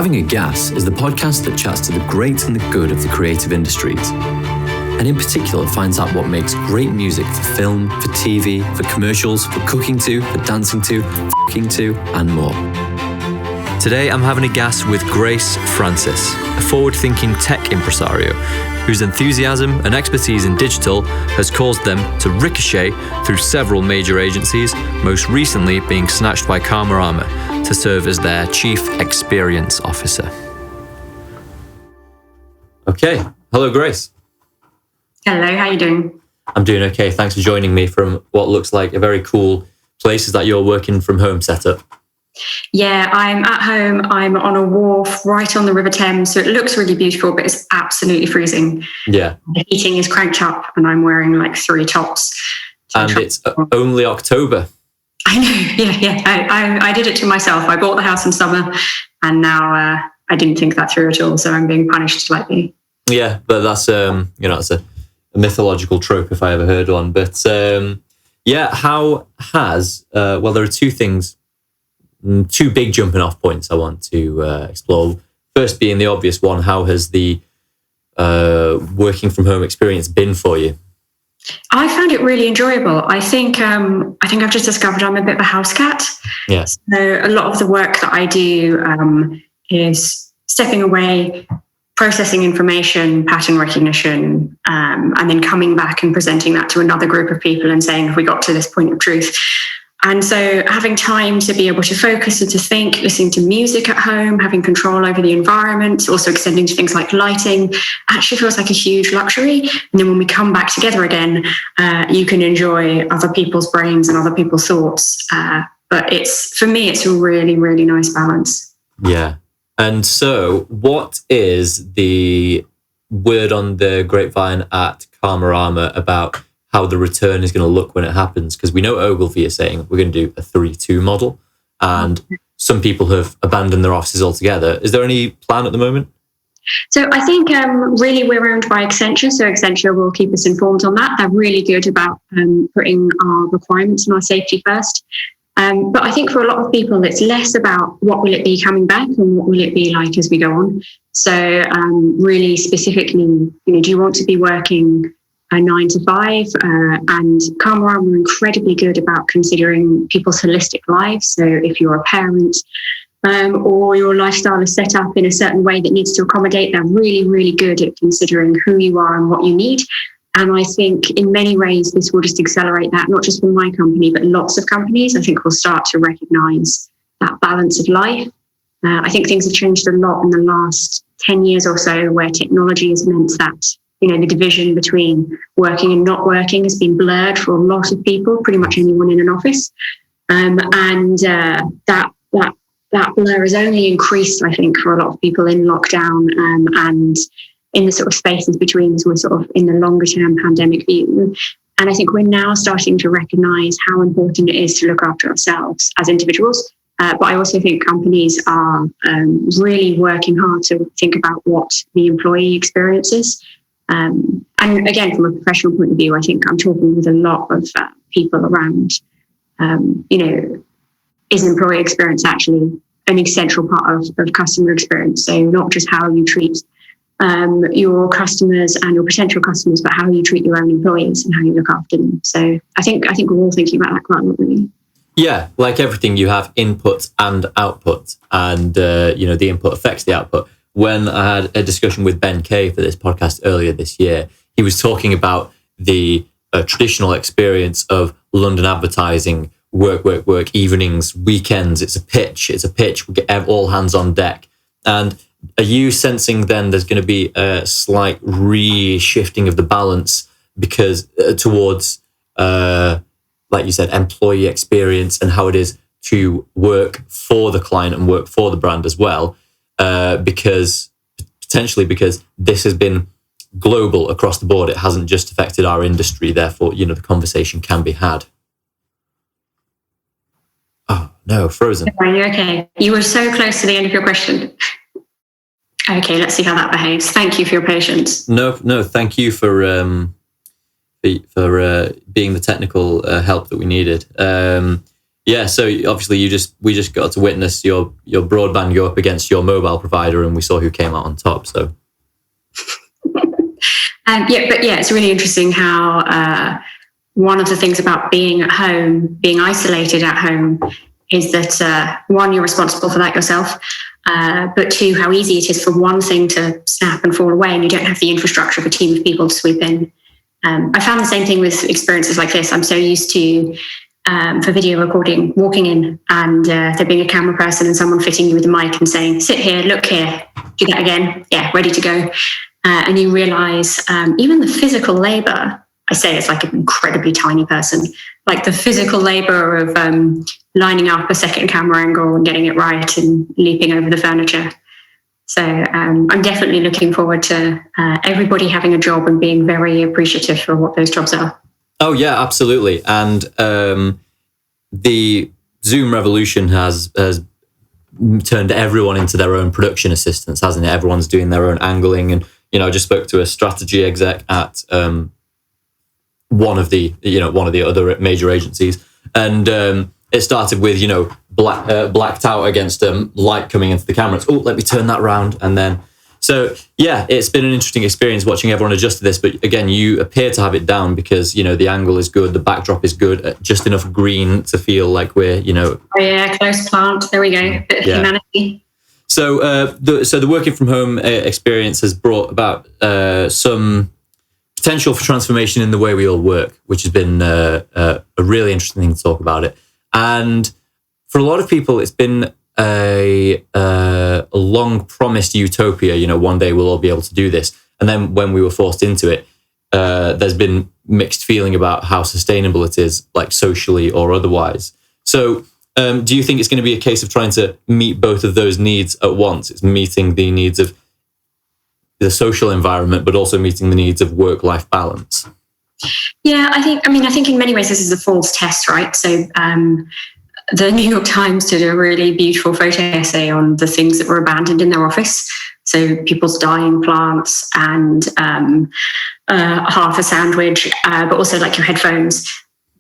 Having a Gas is the podcast that chats to the great and the good of the creative industries, and in particular finds out what makes great music for film, for TV, for commercials, for cooking to, for dancing to, f***ing to, and more. Today I'm having a gas with Grace Francis, a forward-thinking tech impresario whose enthusiasm and expertise in digital has caused them to ricochet through several major agencies, most recently being snatched by Karmarama to serve as their Chief Experience Officer. Okay, hello Grace. Hello, how are you doing? I'm doing okay, thanks for joining me from what looks like a very cool place. Is that your working from home setup? Yeah, I'm at home. I'm on a wharf right on the River Thames, so it looks really beautiful, but it's absolutely freezing. Yeah. The heating is cranked up and I'm wearing like 3 tops. And it's only October. I know, yeah. I did it to myself. I bought the house in summer and now I didn't think that through at all, so I'm being punished slightly. Yeah, but that's, that's a mythological trope if I ever heard one. But how has, there are two big jumping off points I want to explore. First being the obvious one, how has the working from home experience been for you? I found it really enjoyable. I think I've just discovered I'm a bit of a house cat. Yes. So a lot of the work that I do is stepping away, processing information, pattern recognition, and then coming back and presenting that to another group of people and saying, have we got to this point of truth? And so having time to be able to focus and to think, listening to music at home, having control over the environment, also extending to things like lighting, actually feels like a huge luxury. And then when we come back together again, you can enjoy other people's brains and other people's thoughts. But for me, it's a really, really nice balance. Yeah. And so what is the word on the grapevine at Karmarama about how the return is going to look when it happens? Because we know Ogilvy is saying we're going to do a 3-2 model, and some people have abandoned their offices altogether. Is there any plan at the moment? So I think really we're owned by Accenture, so Accenture will keep us informed on that. They're really good about putting our requirements and our safety first. But I think for a lot of people, it's less about what will it be coming back and what will it be like as we go on. So really specifically, do you want to be working a 9 to 5, and Karmarama are incredibly good about considering people's holistic lives. So if you're a parent or your lifestyle is set up in a certain way that needs to accommodate, they're really, really good at considering who you are and what you need. And I think in many ways, this will just accelerate that, not just for my company, but lots of companies. I think we'll start to recognize that balance of life. I think things have changed a lot in the last 10 years or so, where technology has meant that the division between working and not working has been blurred for a lot of people, pretty much anyone in an office. That blur has only increased, I think, for a lot of people in lockdown and in the sort of spaces between as we're sort of in the longer term pandemic view. And I think we're now starting to recognize how important it is to look after ourselves as individuals. But I also think companies are really working hard to think about what the employee experience is. And again, from a professional point of view, I think I'm talking with a lot of people around, is employee experience actually an essential part of customer experience? So not just how you treat your customers and your potential customers, but how you treat your own employees and how you look after them. So I think we're all thinking about that quite a lot, really. Yeah, like everything, you have input and output, and the input affects the output. When I had a discussion with Ben Kay for this podcast earlier this year, he was talking about the traditional experience of London advertising, work, evenings, weekends. It's a pitch, we get all hands on deck. And are you sensing then there's going to be a slight reshifting of the balance because towards, like you said, employee experience and how it is to work for the client and work for the brand as well? Because this has been global across the board. It hasn't just affected our industry. Therefore, the conversation can be had. Oh, no, frozen. Are you okay? You were so close to the end of your question. Okay, let's see how that behaves. Thank you for your patience. No, thank you for being the technical help that we needed. Yeah, so obviously we just got to witness your broadband go up against your mobile provider, and we saw who came out on top. So it's really interesting how one of the things about being at home, being isolated at home, is that one, you're responsible for that yourself, but two, how easy it is for one thing to snap and fall away, and you don't have the infrastructure of a team of people to sweep in. I found the same thing with experiences like this. I'm so used to, for video recording, walking in and there being a camera person and someone fitting you with a mic and saying, sit here, look here, do that again. Yeah, ready to go. And you realize even the physical labor, I say it's like an incredibly tiny person, like the physical labor of lining up a second camera angle and getting it right and leaping over the furniture. So I'm definitely looking forward to everybody having a job and being very appreciative for what those jobs are. Oh yeah, absolutely. And the Zoom revolution has turned everyone into their own production assistants, hasn't it? Everyone's doing their own angling. And, I just spoke to a strategy exec at one of the other major agencies. And it started with, blacked out against light coming into the camera. It's, let me turn that round. And then, so yeah, it's been an interesting experience watching everyone adjust to this. But again, you appear to have it down because, the angle is good, the backdrop is good, just enough green to feel like we're, Oh yeah, close plant. There we go. Bit of humanity. So the working from home experience has brought about some potential for transformation in the way we all work, which has been a really interesting thing to talk about it. And for a lot of people, it's been a long promised utopia. One day we'll all be able to do this. And then when we were forced into it, there's been mixed feeling about how sustainable it is, like socially or otherwise. So do you think it's going to be a case of trying to meet both of those needs at once? It's meeting the needs of the social environment, but also meeting the needs of work-life balance. Yeah, I think in many ways this is a false test, right? So the New York Times did a really beautiful photo essay on the things that were abandoned in their office. So people's dying plants and half a sandwich, but also like your headphones.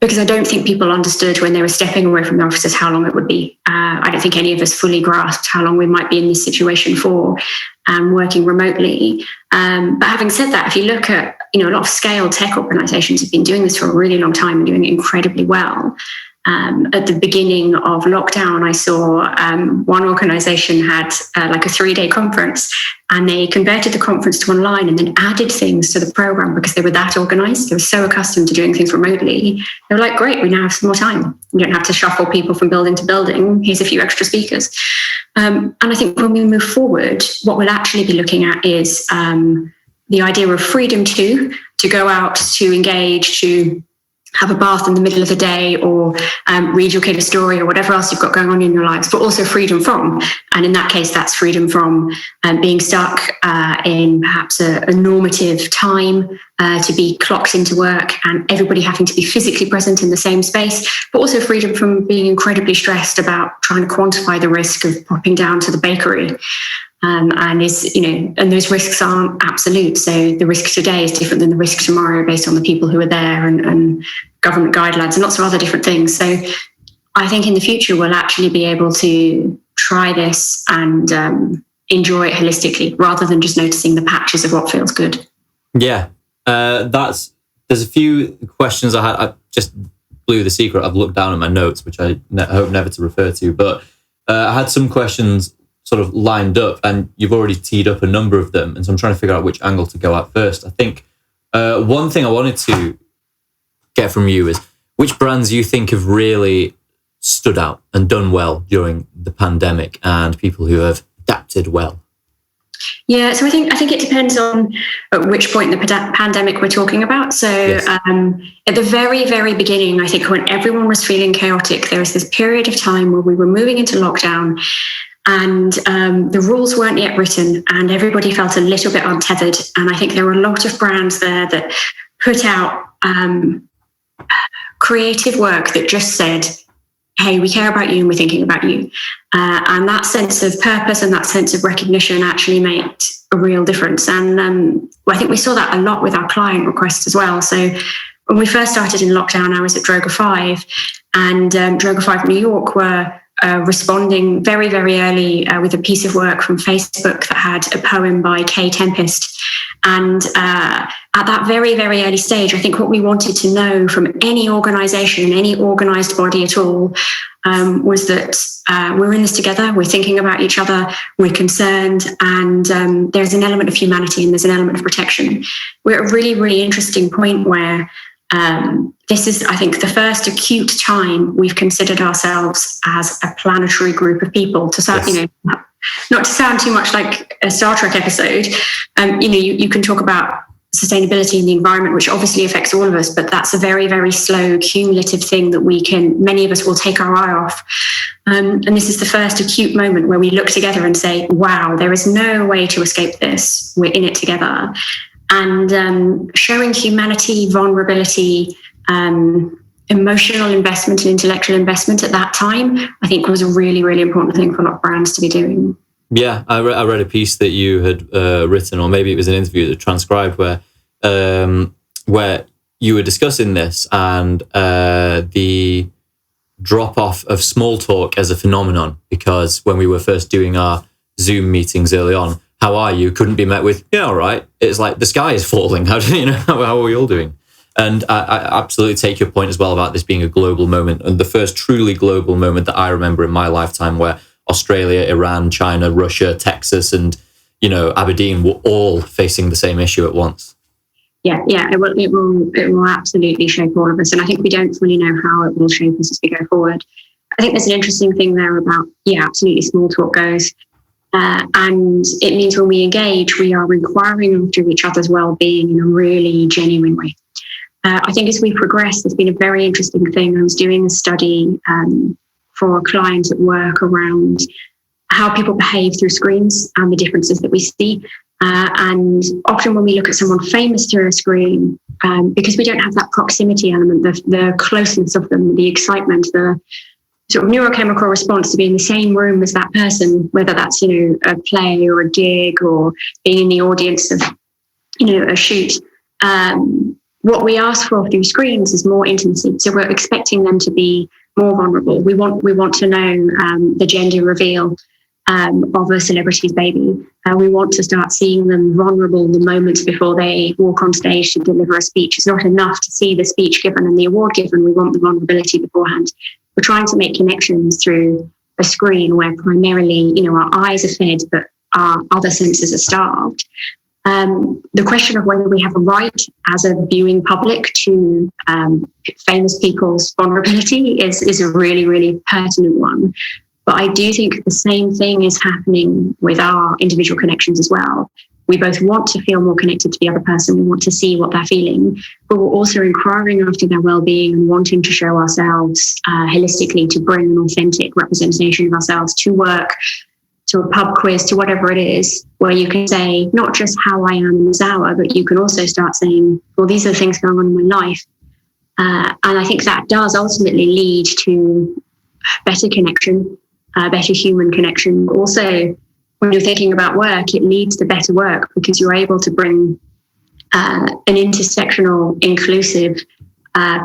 Because I don't think people understood when they were stepping away from their offices how long it would be. I don't think any of us fully grasped how long we might be in this situation for, working remotely. But having said that, if you look at, a lot of scale tech organizations have been doing this for a really long time and doing it incredibly well. At the beginning of lockdown, I saw one organization had like a 3-day conference, and they converted the conference to online and then added things to the program because they were that organized. They were so accustomed to doing things remotely. They were like, great, we now have some more time. We don't have to shuffle people from building to building. Here's a few extra speakers. And I think when we move forward, what we'll actually be looking at is the idea of freedom to go out, to engage, to have a bath in the middle of the day, or read your kid a story, or whatever else you've got going on in your lives, but also freedom from. And in that case, that's freedom from being stuck in perhaps a normative time to be clocked into work and everybody having to be physically present in the same space, but also freedom from being incredibly stressed about trying to quantify the risk of popping down to the bakery. And those risks aren't absolute. So the risk today is different than the risk tomorrow based on the people who are there and government guidelines and lots of other different things. So I think in the future, we'll actually be able to try this and enjoy it holistically rather than just noticing the patches of what feels good. Yeah, there's a few questions I had. I just blew the secret. I've looked down at my notes, which I hope never to refer to, but I had some questions sort of lined up, and you've already teed up a number of them, and so I'm trying to figure out which angle to go at first. I think one thing I wanted to get from you is which brands you think have really stood out and done well during the pandemic, and people who have adapted well. Yeah, so I think it depends on at which point in the pandemic we're talking about. So yes. At the very, very beginning, I think when everyone was feeling chaotic, there was this period of time where we were moving into lockdown, and the rules weren't yet written, and everybody felt a little bit untethered. And I think there were a lot of brands there that put out creative work that just said, hey, we care about you and we're thinking about you. And that sense of purpose and that sense of recognition actually made a real difference. And I think we saw that a lot with our client requests as well. So when we first started in lockdown, I was at Droga 5, and Droga 5 New York were responding very, very early with a piece of work from Facebook that had a poem by Kay Tempest. And at that very, very early stage, I think what we wanted to know from any organisation, any organised body at all, was that we're in this together, we're thinking about each other, we're concerned, and there's an element of humanity and there's an element of protection. We're at a really, really interesting point where this is, I think, the first acute time we've considered ourselves as a planetary group of people. To sound, Yes. not to sound too much like a Star Trek episode, you can talk about sustainability in the environment, which obviously affects all of us, but that's a very, very slow, cumulative thing that many of us will take our eye off. And this is the first acute moment where we look together and say, wow, there is no way to escape this. We're in it together. And showing humanity, vulnerability, emotional investment and intellectual investment at that time, I think was a really, really important thing for a lot of brands to be doing. Yeah, I read a piece that you had written, or maybe it was an interview that transcribed, where you were discussing this and the drop-off of small talk as a phenomenon, because when we were first doing our Zoom meetings early on, how are you? Couldn't be met with, yeah, all right. It's like the sky is falling. How are we all doing? And I absolutely take your point as well about this being a global moment, and the first truly global moment that I remember in my lifetime, where Australia, Iran, China, Russia, Texas, and Aberdeen were all facing the same issue at once. Yeah, it will absolutely shape all of us, and I think we don't fully know how it will shape us as we go forward. I think there's an interesting thing there about absolutely small talk goes. And it means when we engage, we are inquiring after each other's well-being in a really genuine way. I think as we progress, there's been a very interesting thing. I was doing a study for a client at work around how people behave through screens and the differences that we see. And often when we look at someone famous through a screen, because we don't have that proximity element, the closeness of them, the excitement, the sort of neurochemical response to be in the same room as that person, whether that's, a play or a gig or being in the audience of, a shoot. What we ask for through screens is more intimacy. So we're expecting them to be more vulnerable. We want to know the gender reveal of a celebrity's baby. We want to start seeing them vulnerable the moments before they walk on stage to deliver a speech. It's not enough to see the speech given and the award given. We want the vulnerability beforehand. We're trying to make connections through a screen where primarily, our eyes are fed, but our other senses are starved. The question of whether we have a right as a viewing public to famous people's vulnerability is a really, really pertinent one. But I do think the same thing is happening with our individual connections as well. We both want to feel more connected to the other person. We want to see what they're feeling, but we're also inquiring after their well-being and wanting to show ourselves holistically, to bring an authentic representation of ourselves to work, to a pub quiz, to whatever it is, where you can say not just how I am in this hour, but you can also start saying, well, these are the things going on in my life. And I think that does ultimately lead to better connection, better human connection. Also, when you're thinking about work, it leads to better work because you're able to bring an intersectional, inclusive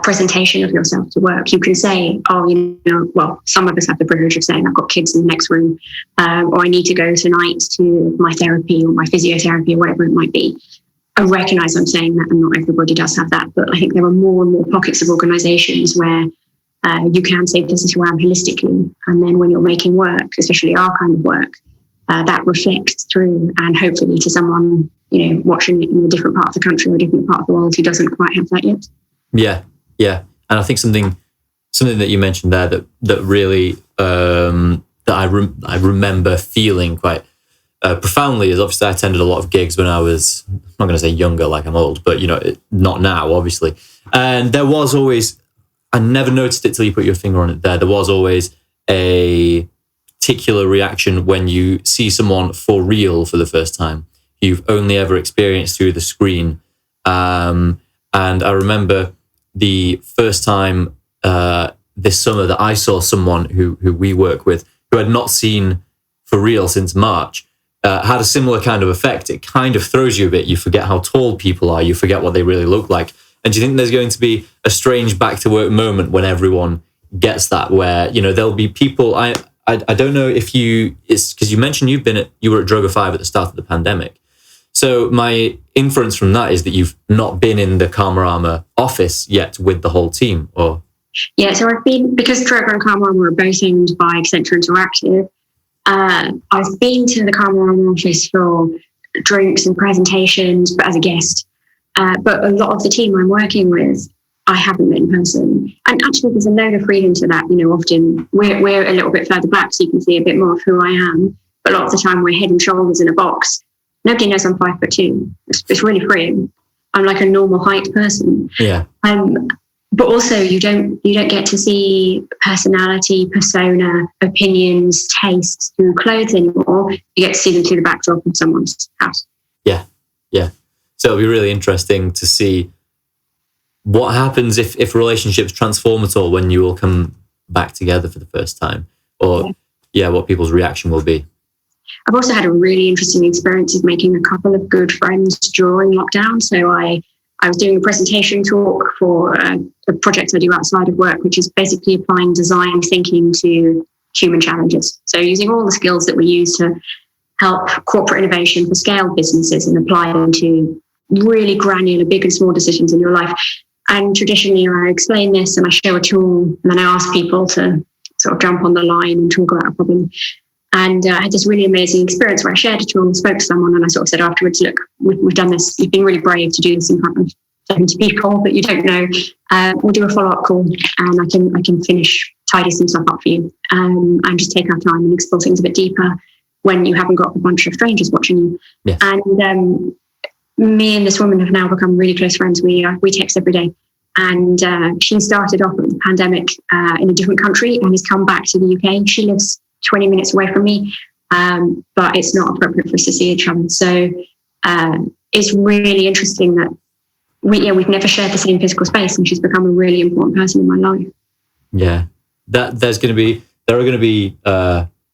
presentation of yourself to work. You can say, some of us have the privilege of saying, I've got kids in the next room, or I need to go tonight to my therapy or my physiotherapy or whatever it might be. I recognise I'm saying that, and not everybody does have that, but I think there are more and more pockets of organisations where you can say, this is who I am holistically. And then when you're making work, especially our kind of work, that reflects through, and hopefully to someone, watching it in a different part of the country or a different part of the world who doesn't quite have that yet. Yeah. And I think something that you mentioned there that really, that I remember feeling quite profoundly is, obviously I attended a lot of gigs when I was, I'm not going to say younger, like I'm old, but not now, obviously. And there was always, I never noticed it till you put your finger on it there was always a particular reaction when you see someone for real for the first time, you've only ever experienced through the screen. And I remember the first time this summer that I saw someone who we work with, who I'd not seen for real since March, had a similar kind of effect. It kind of throws you a bit. You forget how tall people are. You forget what they really look like. And do you think there's going to be a strange back to work moment when everyone gets that, where, you know, there'll be people, I don't know if it's because you mentioned you were at Droga 5 at the start of the pandemic. So my inference from that is that you've not been in the Karmarama office yet with the whole team, or? Yeah, so I've been, because Droga and Karmarama are both owned by Accenture Interactive, I've been to the Karmarama office for drinks and presentations, but as a guest. But a lot of the team I'm working with, I haven't met in person. And actually, there's a load of freedom to that. You know, often we're a little bit further back, so you can see a bit more of who I am. But a lot of the time, we're head and shoulders in a box. Nobody knows I'm 5'2". It's really freeing. I'm like a normal height person. Yeah. But also, you don't get to see personality, persona, opinions, tastes through clothes anymore. You get to see them through the backdrop of someone's house. Yeah. So it'll be really interesting to see what happens if relationships transform at all when you all come back together for the first time, or what people's reaction will be. I've also had a really interesting experience of making a couple of good friends during lockdown. So I was doing a presentation talk for a project I do outside of work, which is basically applying design thinking to human challenges. So using all the skills that we use to help corporate innovation for scaled businesses and apply them to really granular, big and small decisions in your life. And traditionally, I explain this and I show a tool, and then I ask people to sort of jump on the line and talk about a problem. And I had this really amazing experience where I shared a tool and spoke to someone, and I sort of said afterwards, look, we've done this. You've been really brave to do this in front of 70 people that you don't know. We'll do a follow-up call, and I can tidy some stuff up for you, and just take our time and explore things a bit deeper when you haven't got a bunch of strangers watching you. Yeah. And me and this woman have now become really close friends. We text every day. And she started off with the pandemic in a different country and has come back to the UK. She lives 20 minutes away from me, but it's not appropriate for us to see each other. So it's really interesting that we've never shared the same physical space, and she's become a really important person in my life. Yeah, there are going to be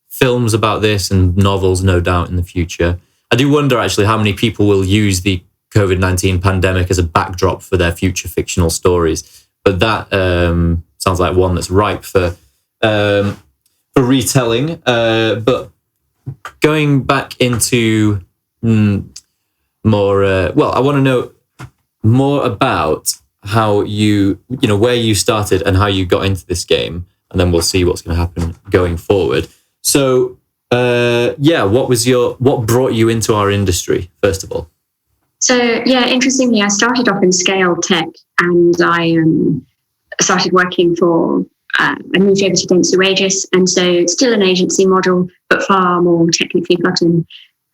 films about this and novels, no doubt, in the future. I do wonder actually how many people will use the COVID-19 pandemic as a backdrop for their future fictional stories. But that sounds like one that's ripe for retelling. But going back into more, I want to know more about how where you started and how you got into this game, and then we'll see what's going to happen going forward. So, what brought you into our industry, first of all? So, interestingly, I started off in scale tech, and I started working for, I moved over to Dentsu Aegis, and so it's still an agency model, but far more technically plugged in.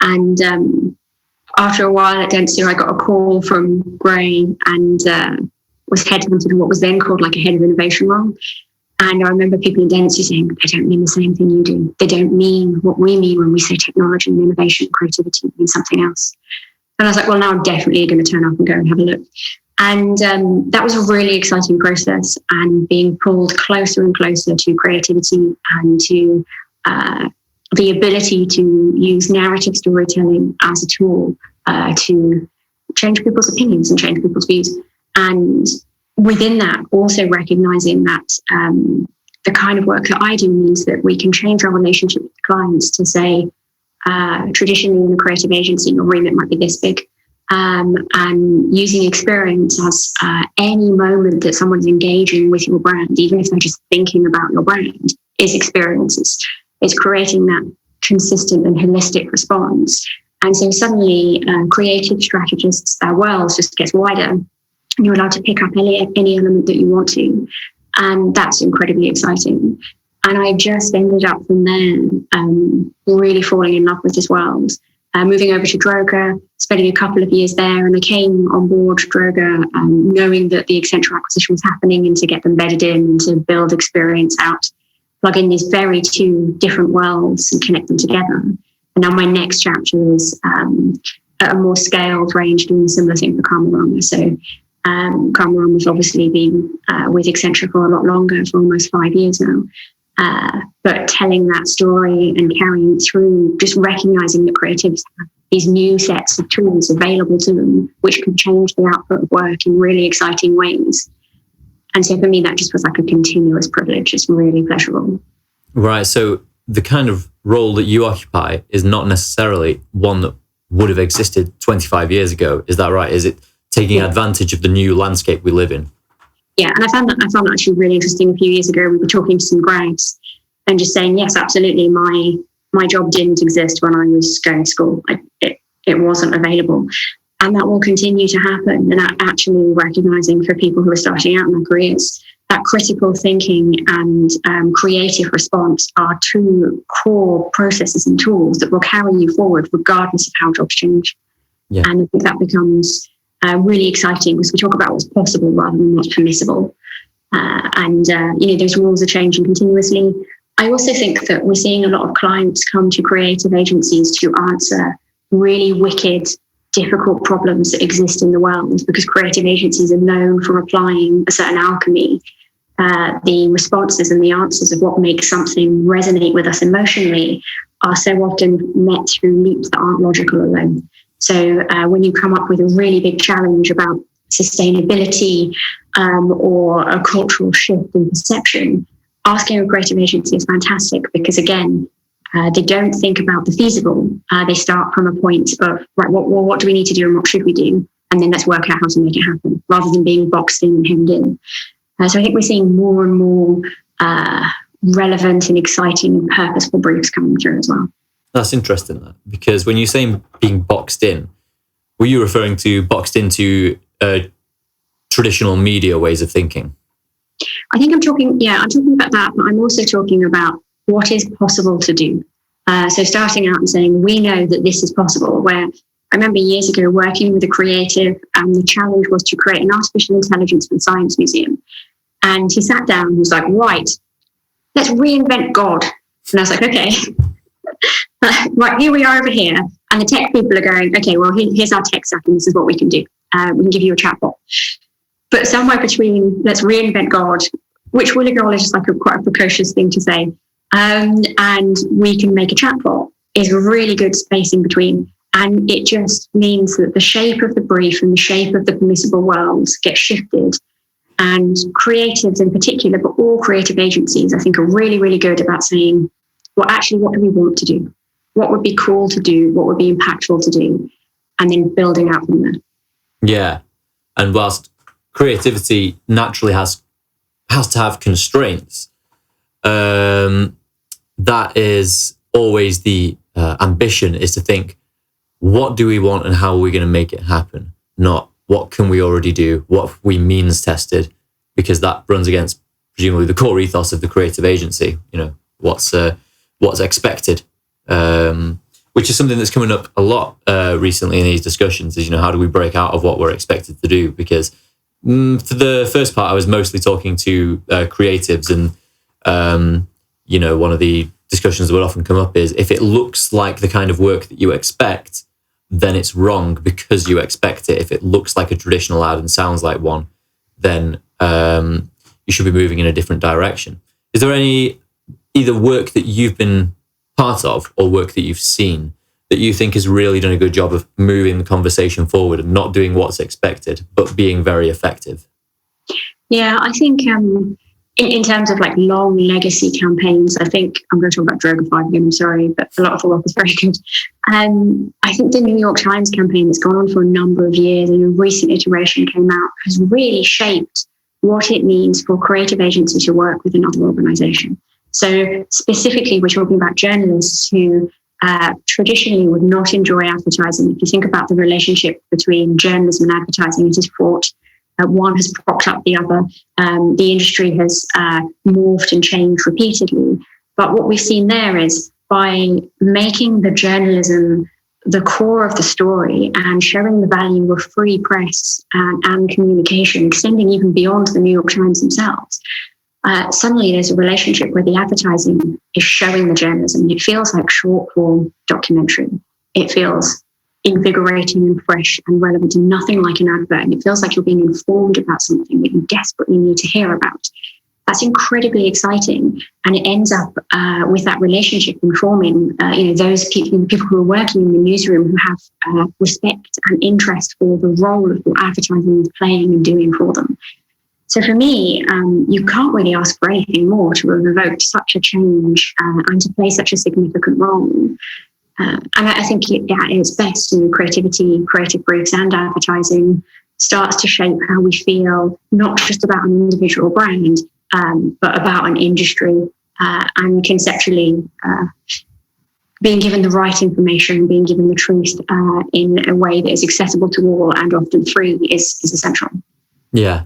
And after a while at Dentsu, I got a call from Gray and was headhunted in what was then called like a head of innovation role. And I remember people in Dentsu saying, they don't mean the same thing you do. They don't mean what we mean when we say technology and innovation, creativity, means something else. And I was like, well, now I'm definitely going to turn up and go and have a look. And that was a really exciting process, and being pulled closer and closer to creativity and to the ability to use narrative storytelling as a tool to change people's opinions and change people's views. And within that, also recognizing that the kind of work that I do means that we can change our relationship with clients to say, traditionally in a creative agency, your remit might be this big. And using experience as any moment that someone's engaging with your brand, even if they're just thinking about your brand, is experiences. It's creating that consistent and holistic response. And so suddenly creative strategists, their world just gets wider, and you're allowed to pick up any element that you want to. And that's incredibly exciting. And I just ended up from there really falling in love with this world. Moving over to Droga, spending a couple of years there, and I came on board Droga knowing that the Accenture acquisition was happening, and to get them bedded in and to build experience out, plug in these very two different worlds and connect them together. And now my next chapter is at a more scaled range, doing a similar thing for Karmarama. So Karmarama's obviously been with Accenture for a lot longer, for almost 5 years now. But telling that story and carrying it through, just recognizing that creatives have these new sets of tools available to them, which can change the output of work in really exciting ways. And so for me, that just was like a continuous privilege. It's really pleasurable. Right. So the kind of role that you occupy is not necessarily one that would have existed 25 years ago. Is that right? Is it taking advantage of the new landscape we live in? Yeah. And I found that actually really interesting. A few years ago, we were talking to some grads and just saying, yes, absolutely. My job didn't exist when I was going to school. It wasn't available. And that will continue to happen. And actually recognizing for people who are starting out in their careers, that critical thinking and creative response are two core processes and tools that will carry you forward regardless of how jobs change. Yeah. And I think that becomes really exciting because we talk about what's possible rather than what's permissible. Those rules are changing continuously. I also think that we're seeing a lot of clients come to creative agencies to answer really wicked, difficult problems that exist in the world, because creative agencies are known for applying a certain alchemy. The responses and the answers of what makes something resonate with us emotionally are so often met through leaps that aren't logical alone. So when you come up with a really big challenge about sustainability or a cultural shift in perception, asking a creative agency is fantastic because, again, they don't think about the feasible. They start from a point of, right, what do we need to do and what should we do? And then let's work out how to make it happen rather than being boxed in and hemmed in. So I think we're seeing more and more relevant and exciting and purposeful briefs coming through as well. That's interesting, that, because when you're saying being boxed in, were you referring to boxed into traditional media ways of thinking? I think I'm talking about that, but I'm also talking about what is possible to do. So starting out and saying, we know that this is possible, where I remember years ago working with a creative, and the challenge was to create an artificial intelligence for the Science Museum. And he sat down and was like, right, let's reinvent God. And I was like, okay, right, here we are over here. And the tech people are going, okay, well, here's our tech stack and this is what we can do. We can give you a chatbot. But somewhere between let's reinvent God, which we'll acknowledge is like quite a precocious thing to say, and we can make a chatbot, is a really good space in between. And it just means that the shape of the brief and the shape of the permissible world gets shifted. And creatives in particular, but all creative agencies, I think, are really, really good about saying, well, actually, what do we want to do? What would be cool to do? What would be impactful to do? And then building out from there. Yeah. And whilst creativity naturally has to have constraints, that is always the ambition, is to think, what do we want and how are we going to make it happen? Not what can we already do, what have we means tested, because that runs against presumably the core ethos of the creative agency. You know, what's expected, which is something that's coming up a lot recently in these discussions. Is, you know, how do we break out of what we're expected to do? Because for the first part, I was mostly talking to creatives, and one of the discussions that would often come up is, if it looks like the kind of work that you expect, then it's wrong because you expect it. If it looks like a traditional ad and sounds like one, then you should be moving in a different direction. Is there any either work that you've been part of or work that you've seen that you think has really done a good job of moving the conversation forward and not doing what's expected, but being very effective? Yeah, I think in terms of like long legacy campaigns, I think I'm going to talk about Droga5 again, I'm sorry, but a lot of the work is very good. I think the New York Times campaign that's gone on for a number of years and a recent iteration came out has really shaped what it means for creative agency to work with another organization. So specifically, we're talking about journalists who traditionally would not enjoy advertising. If you think about the relationship between journalism and advertising, it is fraught. One has propped up the other. The industry has morphed and changed repeatedly. But what we've seen there is, by making the journalism the core of the story and showing the value of free press and communication, extending even beyond the New York Times themselves, suddenly there's a relationship where the advertising is showing the journalism. It feels like short form documentary. It feels invigorating and fresh and relevant, and nothing like an advert. And it feels like you're being informed about something that you desperately need to hear about. that's incredibly exciting. And it ends up with that relationship informing, those people who are working in the newsroom who have respect and interest for the role of what advertising is playing and doing for them. So for me, you can't really ask for anything more to have evoked such a change and to play such a significant role. And I think at its best, creativity, creative briefs and advertising starts to shape how we feel, not just about an individual brand, but about an industry, and conceptually being given the right information, being given the truth in a way that is accessible to all and often free is essential. Yeah.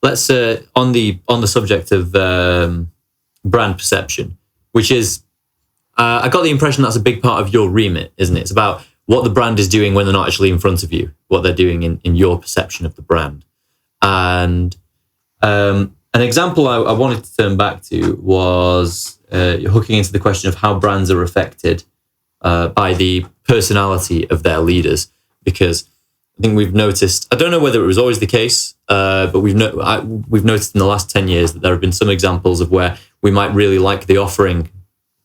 Let's on the subject of brand perception, which is I got the impression that's a big part of your remit, isn't it? It's about what the brand is doing when they're not actually in front of you, what they're doing in your perception of the brand. And an example I wanted to turn back to was hooking into the question of how brands are affected by the personality of their leaders, because I think we've noticed, I don't know whether it was always the case, but we've noticed in the last 10 years that there have been some examples of where we might really like the offering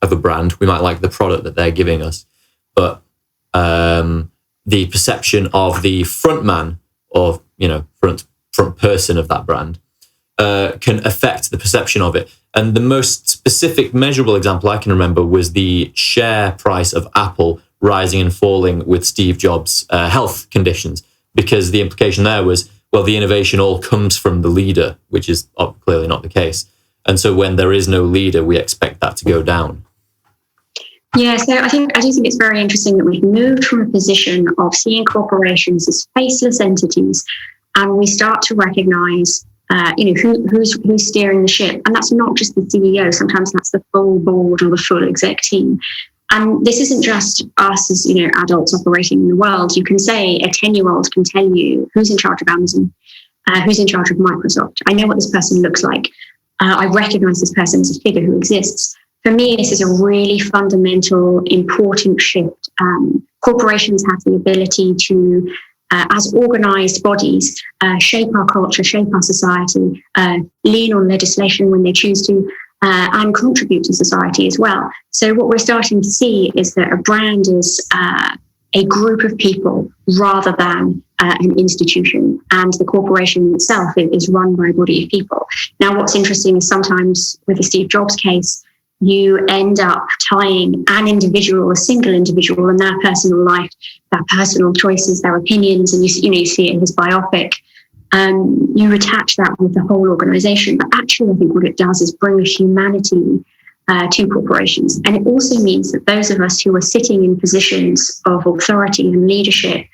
of a brand, we might like the product that they're giving us, but the perception of the front man or front person of that brand can affect the perception of it. And the most specific measurable example I can remember was the share price of Apple rising and falling with Steve Jobs' health conditions, because the implication there was, well, the innovation all comes from the leader, which is clearly not the case. And so when there is no leader, we expect that to go down. Yeah, so I do think it's very interesting that we've moved from a position of seeing corporations as faceless entities, and we start to recognise, who's steering the ship, and that's not just the CEO. Sometimes that's the full board or the full exec team. And this isn't just us as adults operating in the world. You can say a 10-year-old can tell you who's in charge of Amazon, who's in charge of Microsoft. I know what this person looks like. I recognise this person as a figure who exists. For me, this is a really fundamental, important shift. Corporations have the ability to, as organised bodies, shape our culture, shape our society, lean on legislation when they choose to, and contribute to society as well. So what we're starting to see is that a brand is a group of people rather than an institution, and the corporation itself is run by a body of people. Now, what's interesting is sometimes with the Steve Jobs case, you end up tying an individual, a single individual, and their personal life, their personal choices, their opinions, and you see it in his biopic. You attach that with the whole organisation, but actually I think what it does is bring a humanity to corporations. And it also means that those of us who are sitting in positions of authority and leadership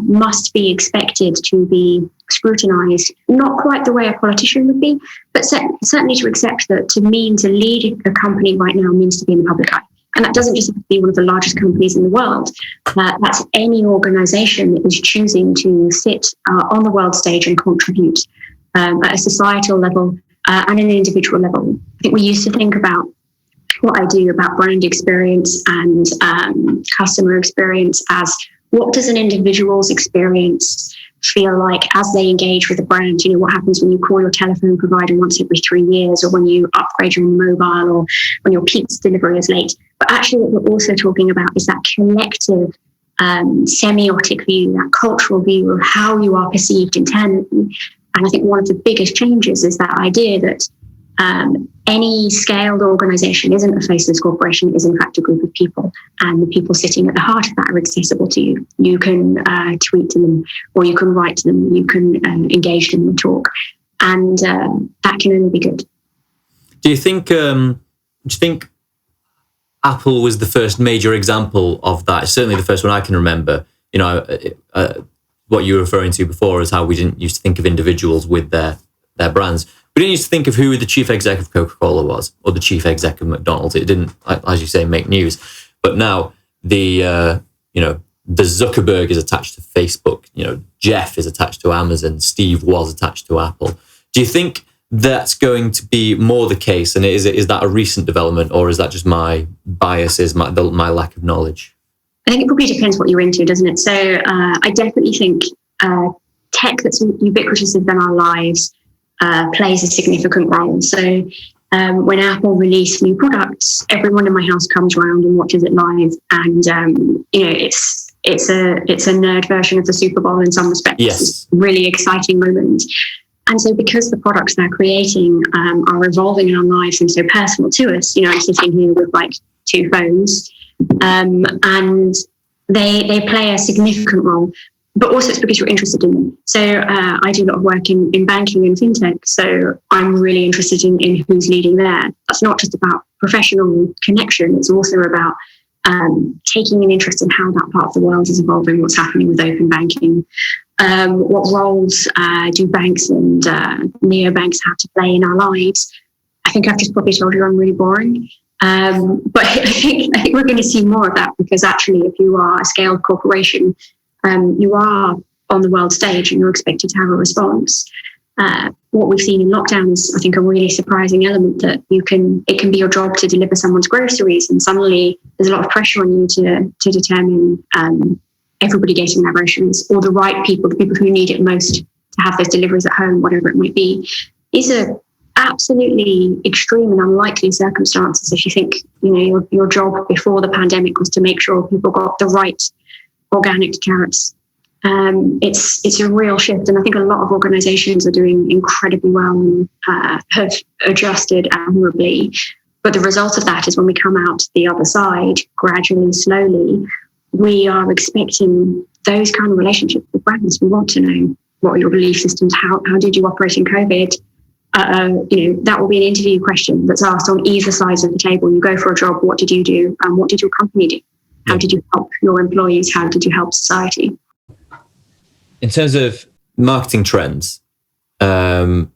must be expected to be scrutinised, not quite the way a politician would be, but certainly to accept that to lead a company right now means to be in the public eye. And that doesn't just have to be one of the largest companies in the world. That's any organisation that is choosing to sit on the world stage and contribute at a societal level and an individual level. I think we used to think about what I do about brand experience and customer experience as what does an individual's experience feel like as they engage with a brand? What happens when you call your telephone provider once every 3 years, or when you upgrade your mobile, or when your pizza delivery is late? But actually what we're also talking about is that collective semiotic view, that cultural view of how you are perceived internally. And I think one of the biggest changes is that idea that any scaled organisation isn't a faceless corporation, is in fact a group of people, and the people sitting at the heart of that are accessible to you. You can tweet to them, or you can write to them, you can engage them and talk, and that can only be good. Do you think Apple was the first major example of that? Certainly the first one I can remember. What you were referring to before is how we didn't used to think of individuals with their brands. We didn't used to think of who the chief exec of Coca-Cola was, or the chief exec of McDonald's. It didn't, as you say, make news. But now the Zuckerberg is attached to Facebook. Jeff is attached to Amazon. Steve was attached to Apple. Do you think that's going to be more the case? And is that a recent development, or is that just my biases, my lack of knowledge? I think it probably depends what you're into, doesn't it? So I definitely think tech that's ubiquitous within our lives plays a significant role. So when Apple release new products, everyone in my house comes around and watches it live, and it's a nerd version of the Super Bowl in some respects. Yes. It's a really exciting moment. And so because the products they're creating are evolving in our lives and so personal to us, I'm sitting here with like 2 phones, and they play a significant role, but also it's because you're interested in them. So I do a lot of work in banking and fintech, so I'm really interested in who's leading there. That's not just about professional connection, it's also about taking an interest in how that part of the world is evolving, what's happening with open banking, what roles do banks and neobanks have to play in our lives. I think I've just probably told you I'm really boring. But I think we're going to see more of that, because actually if you are a scaled corporation, you are on the world stage and you're expected to have a response. What we've seen in lockdown is, I think, a really surprising element that it can be your job to deliver someone's groceries, and suddenly there's a lot of pressure on you to determine everybody getting their groceries, or the right people, the people who need it most, to have those deliveries at home, whatever it might be. These are absolutely extreme and unlikely circumstances. If you think, your job before the pandemic was to make sure people got the right organic carrots. It's a real shift, and I think a lot of organizations are doing incredibly well and have adjusted admirably. But the result of that is when we come out the other side, gradually, slowly, we are expecting those kind of relationships with brands. We want to know, what are your belief systems? How did you operate in COVID? That will be an interview question that's asked on either sides of the table. You go for a job, what did you do? And what did your company do? How did you help your employees? How did you help society? In terms of marketing trends, brand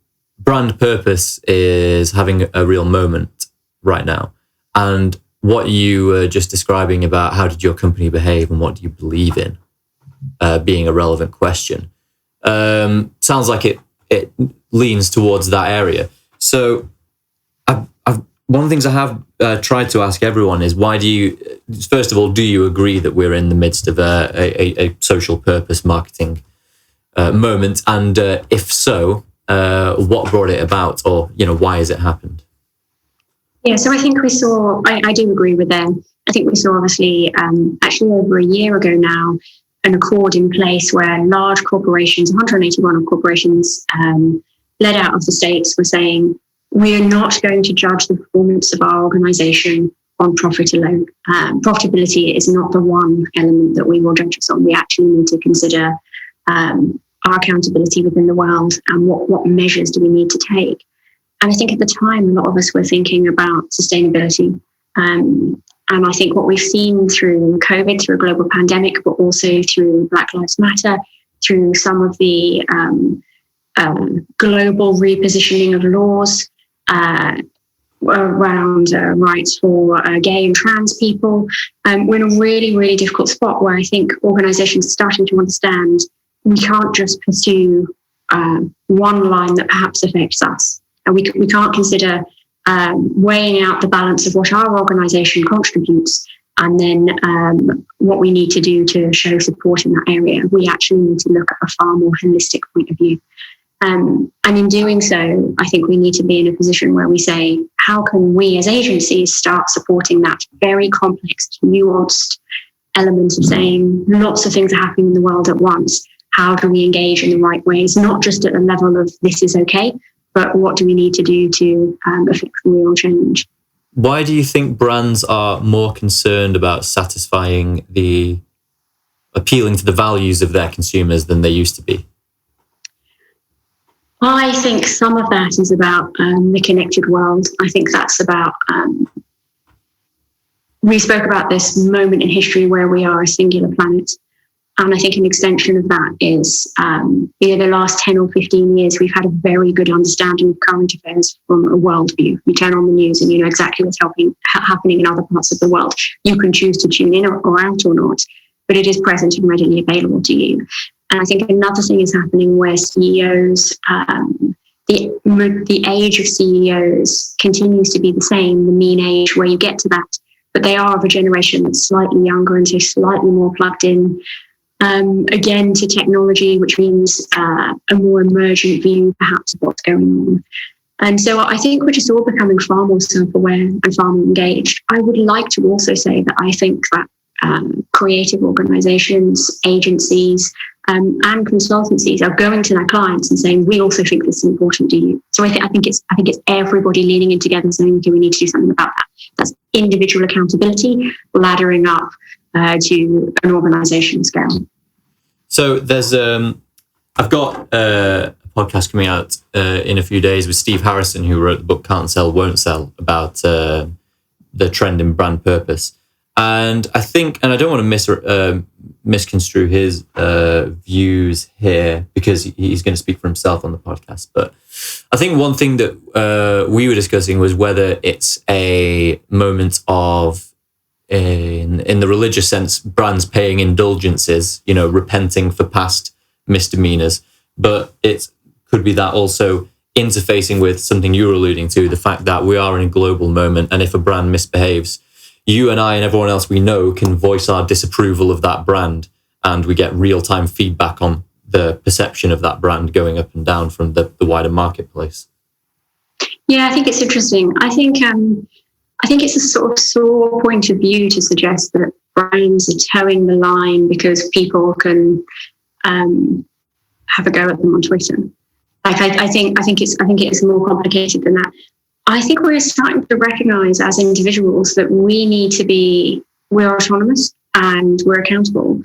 purpose is having a real moment right now. And what you were just describing about how did your company behave and what do you believe in, being a relevant question, sounds like it leans towards that area. So one of the things I have tried to ask everyone is, first of all, do you agree that we're in the midst of a social purpose marketing moment? And if so, what brought it about, or, why has it happened? Yeah, so I think we saw, I do agree with them. I think we saw, obviously, actually over a year ago now, an accord in place where large corporations, 181 corporations led out of the States, were saying, we are not going to judge the performance of our organization on profit alone. Profitability is not the one element that we will judge us on. We actually need to consider our accountability within the world and what measures do we need to take. And I think at the time, a lot of us were thinking about sustainability. And I think what we've seen through COVID, through a global pandemic, but also through Black Lives Matter, through some of the global repositioning of laws around rights for gay and trans people, we're in a really, really difficult spot where I think organizations are starting to understand we can't just pursue one line that perhaps affects us. And we can't consider weighing out the balance of what our organization contributes and then what we need to do to show support in that area. We actually need to look at a far more holistic point of view. And in doing so, I think we need to be in a position where we say, how can we as agencies start supporting that very complex, nuanced element of saying lots of things are happening in the world at once. How do we engage in the right ways, not just at the level of this is okay, but what do we need to do to affect real change? Why do you think brands are more concerned about appealing to the values of their consumers than they used to be? I think some of that is about the connected world. I think that's about, we spoke about this moment in history where we are a singular planet. And I think an extension of that is, the last 10 or 15 years, we've had a very good understanding of current affairs from a world view. You turn on the news and you know exactly what's happening in other parts of the world. You can choose to tune in or out or not, but it is present and readily available to you. And I think another thing is happening where CEOs, the age of CEOs continues to be the same, the mean age where you get to that, but they are of a generation that's slightly younger and so slightly more plugged in. again, to technology, which means a more emergent view, perhaps, of what's going on. And so I think we're just all becoming far more self-aware and far more engaged. I would like to also say that I think that creative organizations, agencies, and consultancies are going to their clients and saying, we also think this is important to you. So I think it's everybody leaning in together and saying, okay, we need to do something about that. That's individual accountability, laddering up to an organization scale. So there's I've got a podcast coming out in a few days with Steve Harrison, who wrote the book Can't Sell, Won't Sell, about the trend in brand purpose. And I think, and I don't want to misconstrue his views here, because he's going to speak for himself on the podcast. But I think one thing that we were discussing was whether it's a moment of, in the religious sense, brands paying indulgences, repenting for past misdemeanors. But it could be that also interfacing with something you were alluding to, the fact that we are in a global moment, and if a brand misbehaves, you and I and everyone else we know can voice our disapproval of that brand, and we get real-time feedback on the perception of that brand going up and down from the wider marketplace. Yeah, I think it's interesting. I think it's a sort of sore point of view to suggest that brands are towing the line because people can have a go at them on Twitter. Like I think it's more complicated than that. I think we're starting to recognize as individuals that we're autonomous and we're accountable.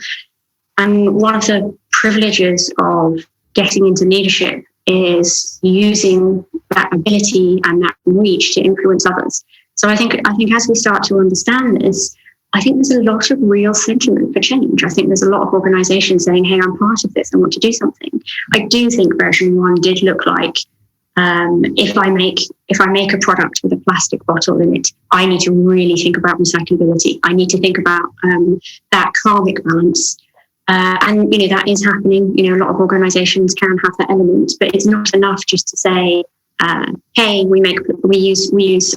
And one of the privileges of getting into leadership is using that ability and that reach to influence others. So I think as we start to understand this, I think there's a lot of real sentiment for change. I think there's a lot of organizations saying, hey, I'm part of this, I want to do something. I do think version 1 did look like, if I make a product with a plastic bottle in it, I need to really think about recyclability. I need to think about that karmic balance. And that is happening. A lot of organizations can have that element, but it's not enough just to say, hey, we use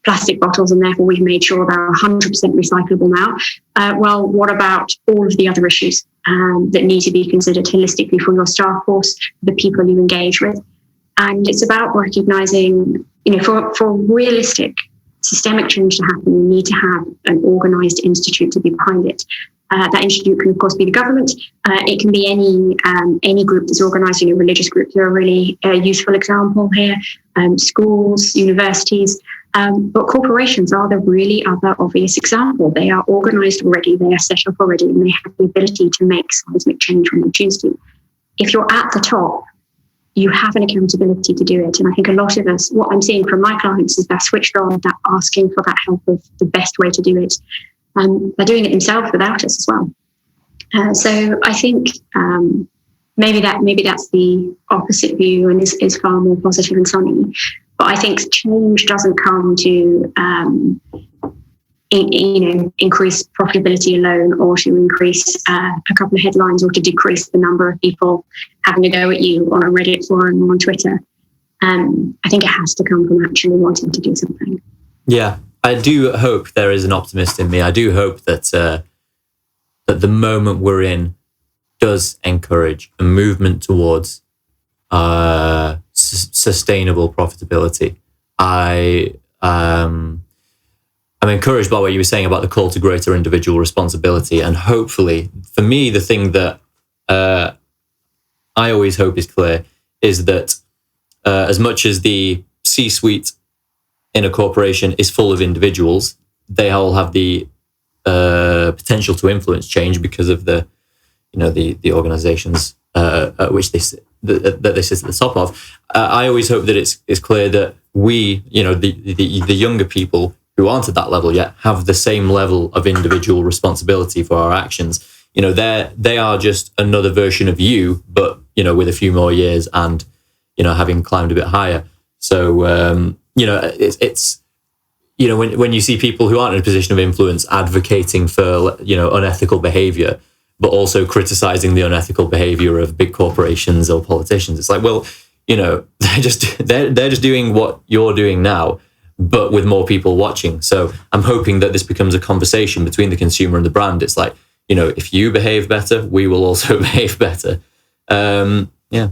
plastic bottles, and therefore we've made sure they're 100% recyclable now. Well, what about all of the other issues that need to be considered holistically for your staff force, the people you engage with? And it's about recognizing, for realistic systemic change to happen, you need to have an organized institute to be behind it. That institute can, of course, be the government. It can be any group that's organized. Religious groups are a really useful example here. Schools, universities, but corporations are the really other obvious example. They are organized already. They are set up already, and they have the ability to make seismic change when they choose to. If you're at the top, you have an accountability to do it. And I think a lot of us, what I'm seeing from my clients is they're switched on, they're asking for that help of the best way to do it. They're doing it themselves without us as well. So I think maybe that's the opposite view and is far more positive and sunny. But I think change doesn't come to increase profitability alone, or to increase a couple of headlines, or to decrease the number of people having a go at you on a Reddit forum or on Twitter. I think it has to come from actually wanting to do something. Yeah, I do hope there is an optimist in me. I do hope that that the moment we're in does encourage a movement towards sustainable profitability. I'm encouraged by what you were saying about the call to greater individual responsibility. And hopefully, for me, the thing that I always hope is clear is that as much as the C-suite in a corporation is full of individuals, they all have the potential to influence change because of the organizations at which they sit, that they sit at the top of. I always hope that it's clear that we, the younger people who aren't at that level yet, have the same level of individual responsibility for our actions. They are just another version of you, but with a few more years and having climbed a bit higher. So it's when you see people who aren't in a position of influence advocating for unethical behavior, but also criticizing the unethical behavior of big corporations or politicians, it's like, well, they're just doing what you're doing now, but with more people watching. So I'm hoping that this becomes a conversation between the consumer and the brand. It's like, if you behave better, we will also behave better. Yeah.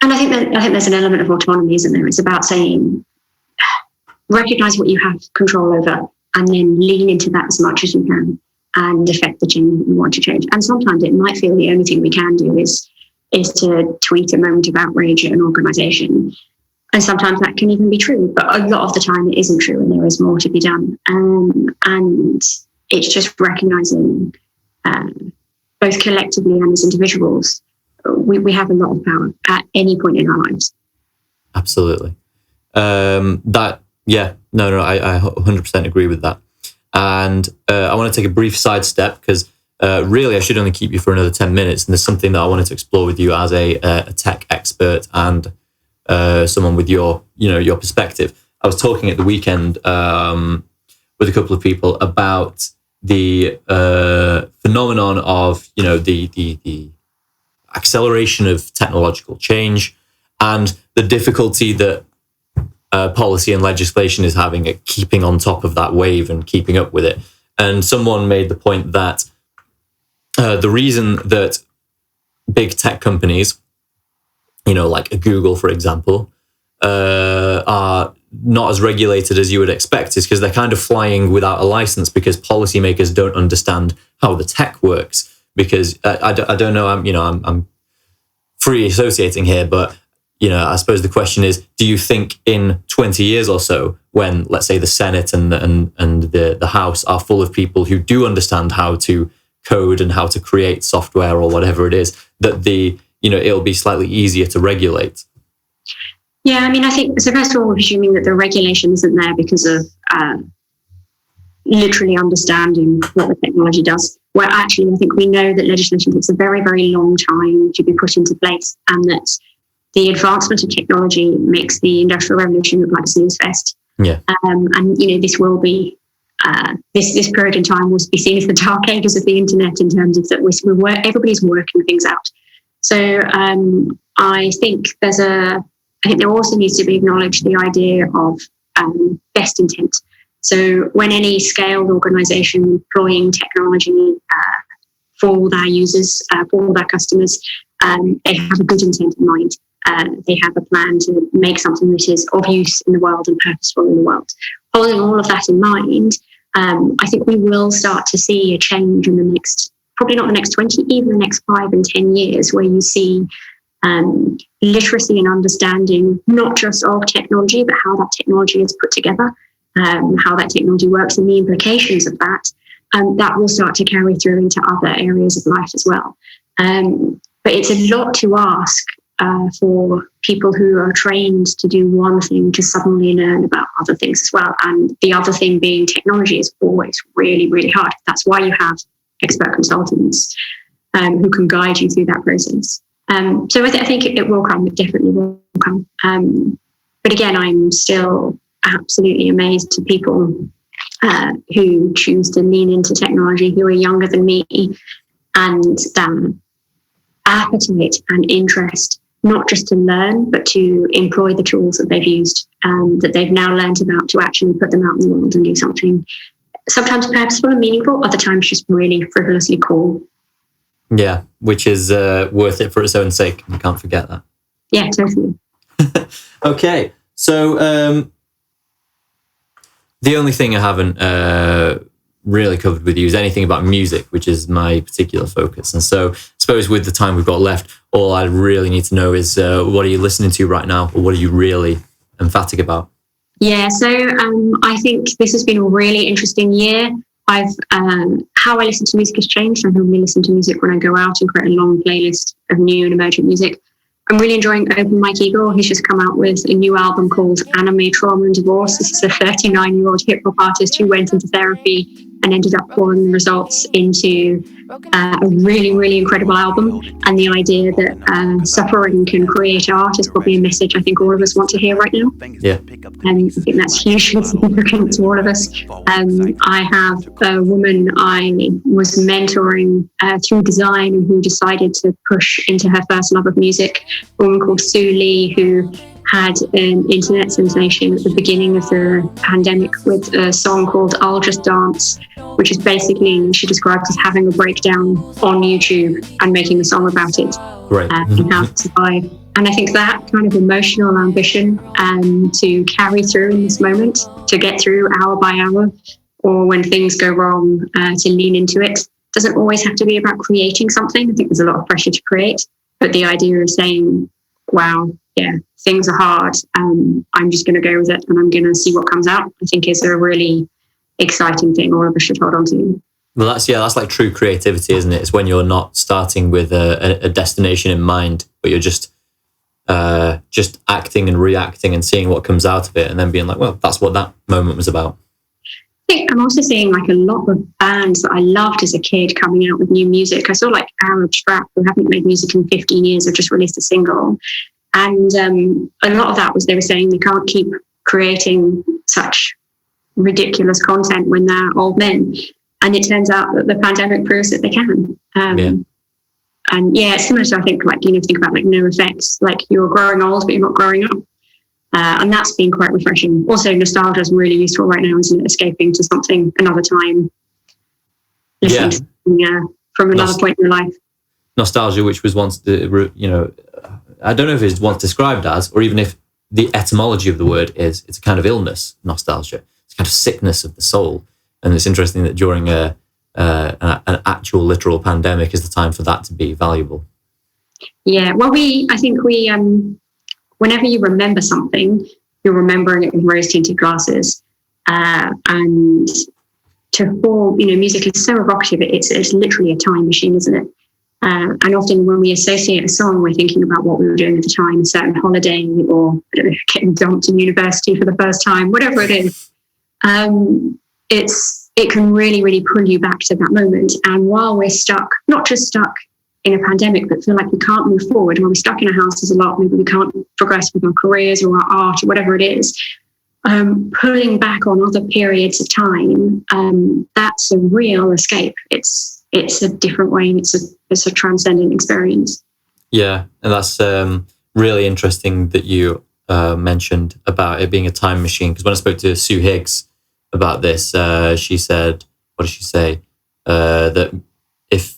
And I think there's an element of autonomy, isn't there? It's about saying, recognize what you have control over, and then lean into that as much as you can and affect the change that you want to change. And sometimes it might feel the only thing we can do is to tweet a moment of outrage at an organization. And sometimes that can even be true, but a lot of the time it isn't true and there is more to be done. And it's just recognizing, both collectively and as individuals, we have a lot of power at any point in our lives. Absolutely. I 100% agree with that. And I want to take a brief sidestep because really I should only keep you for another 10 minutes. And there's something that I wanted to explore with you as a tech expert and someone with your perspective. I was talking at the weekend with a couple of people about the phenomenon of, the acceleration of technological change and the difficulty that policy and legislation is having at keeping on top of that wave and keeping up with it. And someone made the point that the reason that big tech companies, like Google, for example, are not as regulated as you would expect is because they're kind of flying without a license because policymakers don't understand how the tech works. Because I don't know, I'm free associating here, but I suppose the question is, do you think in 20 years or so, when let's say the Senate and the House are full of people who do understand how to code and how to create software or whatever it is, that it'll be slightly easier to regulate? Yeah, I think, so first of all, we're assuming that the regulation isn't there because of literally understanding what the technology does, where actually I think we know that legislation takes a very, very long time to be put into place, and that the advancement of technology makes the Industrial Revolution look like a snooze fest. Yeah. This will be, this period in time will be seen as the dark ages of the internet in terms of that everybody's working things out. So I think there also needs to be acknowledged the idea of best intent. So when any scaled organization employing technology for their users, for their customers, they have a good intent in mind. They have a plan to make something that is of use in the world and purposeful in the world. Holding all of that in mind, I think we will start to see a change in the next, probably not the next 20, even the next 5 and 10 years, where you see literacy and understanding, not just of technology, but how that technology is put together, how that technology works and the implications of that. That will start to carry through into other areas of life as well. But it's a lot to ask for people who are trained to do one thing to suddenly learn about other things as well. And the other thing being technology is always really, really hard. That's why you have expert consultants who can guide you through that process. So I think it will come. It definitely will come. But again, I'm still absolutely amazed to people who choose to lean into technology, who are younger than me, and appetite and interest, not just to learn, but to employ the tools that they've used, that they've now learned about, to actually put them out in the world and do something sometimes purposeful and meaningful, other times just really frivolously cool. Yeah, which is worth it for its own sake. You can't forget that. Yeah, totally. Okay, so the only thing I haven't really covered with you is anything about music, which is my particular focus. And so I suppose with the time we've got left, all I really need to know is what are you listening to right now, or what are you really emphatic about? Yeah, so I think this has been a really interesting year. How I listen to music has changed. I normally listen to music when I go out and create a long playlist of new and emergent music. I'm really enjoying Open Mike Eagle. He's just come out with a new album called Anime, Trauma and Divorce. This is a 39-year-old hip-hop artist who went into therapy and ended up pouring results into a really, really incredible album. And the idea that suffering can create art is probably a message I think all of us want to hear right now. Yeah. And I think that's hugely significant to all of us. I have a woman I was mentoring through design, and who decided to push into her first love of music, a woman called Sue Lee, who had an internet sensation at the beginning of the pandemic with a song called I'll Just Dance, which is basically, she described as having a breakdown on YouTube and making a song about it. Right. And how to survive. And I think that kind of emotional ambition to carry through in this moment, to get through hour by hour, or when things go wrong, to lean into it. Doesn't always have to be about creating something. I think there's a lot of pressure to create, but the idea of saying, wow, yeah, things are hard. I'm just going to go with it and I'm going to see what comes out, I think is a really exciting thing all of us should hold on to. Well, that's like true creativity, isn't it? It's when you're not starting with a destination in mind, but you're just acting and reacting and seeing what comes out of it, and then being like, well, that's what that moment was about. I think I'm also seeing like a lot of bands that I loved as a kid coming out with new music. I saw like Arab Strap, who haven't made music in 15 years, have just released a single. And a lot of that was they were saying they can't keep creating such ridiculous content when they're old men. And it turns out that the pandemic proves that they can. And yeah, it's similar to, I think, like, think about like No Effects, like you're growing old, but you're not growing up. And that's been quite refreshing. Also, nostalgia is really useful right now, isn't it? Escaping to something, another time, listening to something, from another point in your life. Nostalgia, which was once, I don't know if it's once described as, or even if the etymology of the word is, it's a kind of illness, nostalgia. It's a kind of sickness of the soul. And it's interesting that during an actual literal pandemic is the time for that to be valuable. Yeah, well, I think whenever you remember something, you're remembering it with rose-tinted glasses. And to form, music is so evocative. It's literally a time machine, isn't it? And often when we associate a song, we're thinking about what we were doing at the time, a certain holiday, or I don't know, getting dumped in university for the first time, whatever it is. It can really, really pull you back to that moment. And while we're stuck, not just stuck in a pandemic, but feel like we can't move forward, when we're stuck in our houses a lot, maybe we can't progress with our careers or our art or whatever it is, pulling back on other periods of time, that's a real escape. It's a different way, and it's a transcendent experience. Yeah, and that's really interesting that you mentioned about it being a time machine, because when I spoke to Sue Higgs about this, she said, what did she say? That if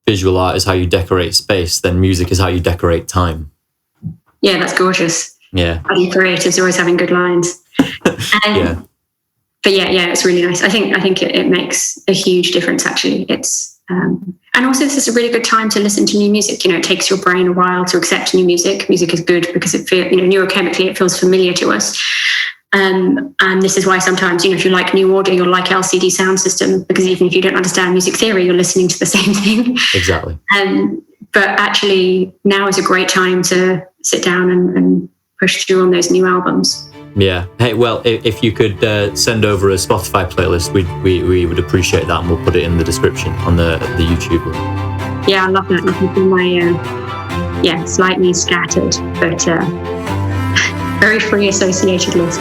visual art is how you decorate space, then music is how you decorate time. Yeah, that's gorgeous. Yeah. Other creators are always having good lines. Yeah. But yeah, it's really nice. I think it makes a huge difference, actually. It's and also this is a really good time to listen to new music. It takes your brain a while to accept new music. Music is good because it feels, neurochemically, it feels familiar to us. And this is why sometimes, if you like new audio, you'll like LCD sound system, because even if you don't understand music theory, you're listening to the same thing. Exactly. But actually, now is a great time to sit down and push through on those new albums. Yeah. Hey, well, if you could send over a Spotify playlist, we would appreciate that, and we'll put it in the description on the YouTube link. Yeah, I love that. Looking for my slightly scattered but very free associated list.